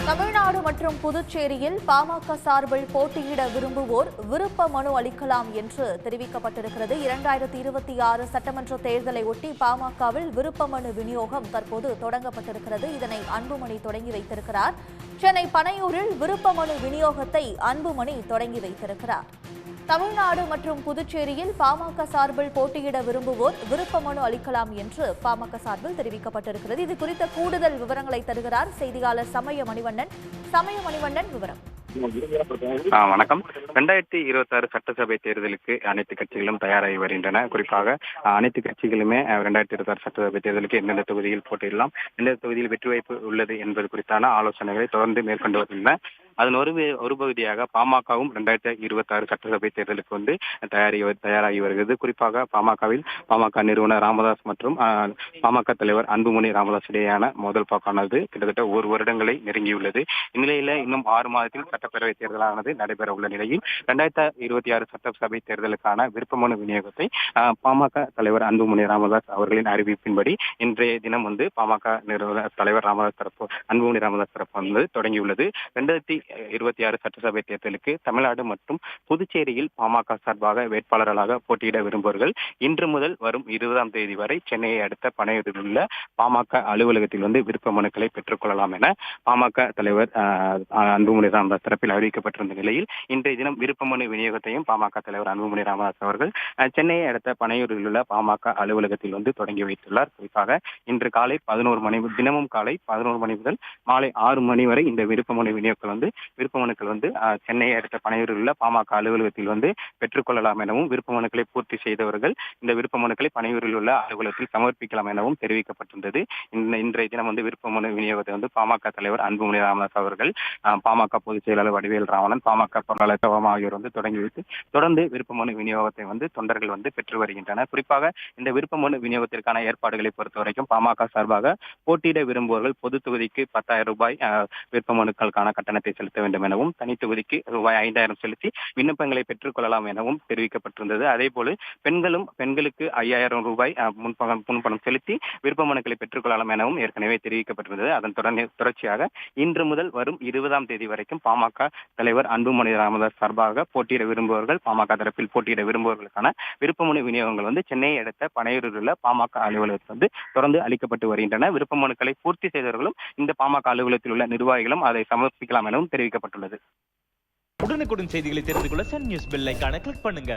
தமிழ்நாடு மற்றும் புதுச்சேரியில் பாமக சார்பில் போட்டியிட விரும்புவோர் விருப்ப மனு அளிக்கலாம் என்று தெரிவிக்கப்பட்டிருக்கிறது. 2026 சட்டமன்ற தேர்தலை ஒட்டி பாமகவில் விருப்ப மனு விநியோகம் தற்போது தொடங்கப்பட்டிருக்கிறது. இதனை அன்புமணி தொடங்கி வைத்திருக்கிறார். சென்னை பனையூரில் விருப்ப மனு விநியோகத்தை அன்புமணி தொடங்கி வைத்திருக்கிறார். தமிழ்நாடு மற்றும் புதுச்சேரியில் பாமக சார்பில் போட்டியிட விரும்புவோர் விருப்ப மனு அளிக்கலாம் என்று பாமக சார்பில் தெரிவிக்கப்பட்டிருக்கிறது. இது குறித்த கூடுதல் விவரங்களை தருகிறார் செய்தியாளர் சமய மணிவண்ணன். விவரம். வணக்கம். 2026 சட்டசபை தேர்தலுக்கு அனைத்து கட்சிகளும் தயாராகி வருகின்றன. குறிப்பாக அனைத்து கட்சிகளுமே 2026 சட்டசபை தேர்தலுக்கு எந்தெந்த தொகுதியில் போட்டியிடலாம், எந்த தொகுதியில் வெற்றி வாய்ப்பு உள்ளது என்பது குறித்தான ஆலோசனைகளை தொடர்ந்து மேற்கொண்டு வருகின்றன. அதன் ஒரு பகுதியாக பாமகவும் 2026 சட்டசபை தேர்தலுக்கு தயாராகி வருகிறது. குறிப்பாக பாமக நிறுவனர் ராமதாஸ் மற்றும் பாமக தலைவர் அன்புமணி ராமதாஸ் இடையேயான மோதல் போக்கானது கிட்டத்தட்ட 1 வருடங்களை நெருங்கியுள்ளது. இந்நிலையில இன்னும் 6 மாதத்தில் சட்டப்பேரவை தேர்தலானது நடைபெற உள்ள நிலையில் 2026 சட்டசபை தேர்தலுக்கான விருப்பமனு விநியோகத்தை பாமக தலைவர் அன்புமணி ராமதாஸ் அவர்களின் அறிவிப்பின்படி இன்றைய தினம் பாமக நிறுவனர் தலைவர் அன்புமணி ராமதாஸ் தரப்பு தொடங்கியுள்ளது. 2026 சட்டசபை தேர்தலுக்கு தமிழ்நாடு மற்றும் புதுச்சேரியில் பாமக சார்பாக வேட்பாளர்களாக போட்டியிட விரும்புவர்கள் இன்று முதல் வரும் 20ஆம் தேதி வரை சென்னையை அடுத்த பனையூரில் உள்ள பாமக அலுவலகத்தில் விருப்ப மனுக்களை பெற்றுக் கொள்ளலாம் என பாமக தலைவர் அன்புமணி ராமதாஸ் தரப்பில் அறிவிக்கப்பட்டிருந்த நிலையில் இன்றைய தினம் விருப்ப மனு விநியோகத்தையும் பாமக தலைவர் அன்புமணி ராமதாஸ் அவர்கள் சென்னையை அடுத்த பனையூரில் உள்ள பாமக அலுவலகத்தில் தொடங்கி வைத்துள்ளார். குறிப்பாக இன்று காலை 11 மணி தினமும் காலை 11 மணி முதல் மாலை 6 மணி வரை இந்த விருப்ப மனு விருப்ப மனுக்கள் சென்னையை அடுத்த பனையூரில் உள்ள பாமக அலுவலகத்தில் பெற்றுக் கொள்ளலாம் எனவும் விருப்ப மனுக்களை பூர்த்தி செய்தவர்கள் இந்த விருப்ப மனுக்களை பனையூரில் உள்ள அலுவலகத்தில் சமர்ப்பிக்கலாம் எனவும் தெரிவிக்கப்பட்டுள்ளது. இன்றைய தினம் விருப்ப மனு விநியோகத்தை பாமக தலைவர் அன்புமணி ராமதாஸ் அவர்கள், பாமக பொதுச் செயலாளர் வடிவேல் ராவணன், பாமக பொருளாளர் ஆகியோர் தொடங்கி வைத்து தொடர்ந்து விருப்ப மனு விநியோகத்தை தொண்டர்கள் பெற்று வருகின்றனர். குறிப்பாக இந்த விருப்ப மனு விநியோகத்திற்கான ஏற்பாடுகளை பொறுத்தவரைக்கும் பாமக சார்பாக போட்டியிட விரும்புவர்கள் பொது தொகுதிக்கு 10,000 ரூபாய் விருப்ப மனுக்களுக்கான கட்டணத்தை செலுத்த வேண்டும் எனவும், தனி தொகுதிக்கு ரூபாய் 5,000 செலுத்தி விண்ணப்பங்களை பெற்றுக் கொள்ளலாம் எனவும் தெரிவிக்கப்பட்டிருந்தது. அதேபோல பெண்களுக்கு 5,000 ரூபாய் முன்பணம் செலுத்தி விருப்ப மனுக்களை பெற்றுக் கொள்ளலாம் எனவும் ஏற்கனவே தெரிவிக்கப்பட்டிருந்தது. அதன் தொடர்ச்சியாக இன்று முதல் வரும் 20ஆம் தேதி வரைக்கும் பாமக தலைவர் அன்புமணி ராமதாஸ் சார்பாக போட்டியிட விரும்புவர்கள், பாமக தரப்பில் போட்டியிட விரும்புவர்களுக்கான விருப்ப மனு விநியோகங்கள் சென்னையை அடுத்த பனையூரில் உள்ள பாமக அலுவலகத்தில் தொடர்ந்து அளிக்கப்பட்டு வருகின்றன. விருப்ப மனுக்களை பூர்த்தி செய்தவர்களும் இந்த பாமக அலுவலகத்தில் உள்ள நிர்வாகிகளும் அதை சமர்ப்பிக்கலாம் எனவும் தெரிவிக்கப்பட்டுள்ளது. உடனுக்குடன் செய்திகளை தெரிந்து கொள்ள சன் நியூஸ் பெல் ஐகானை கிளிக் பண்ணுங்க.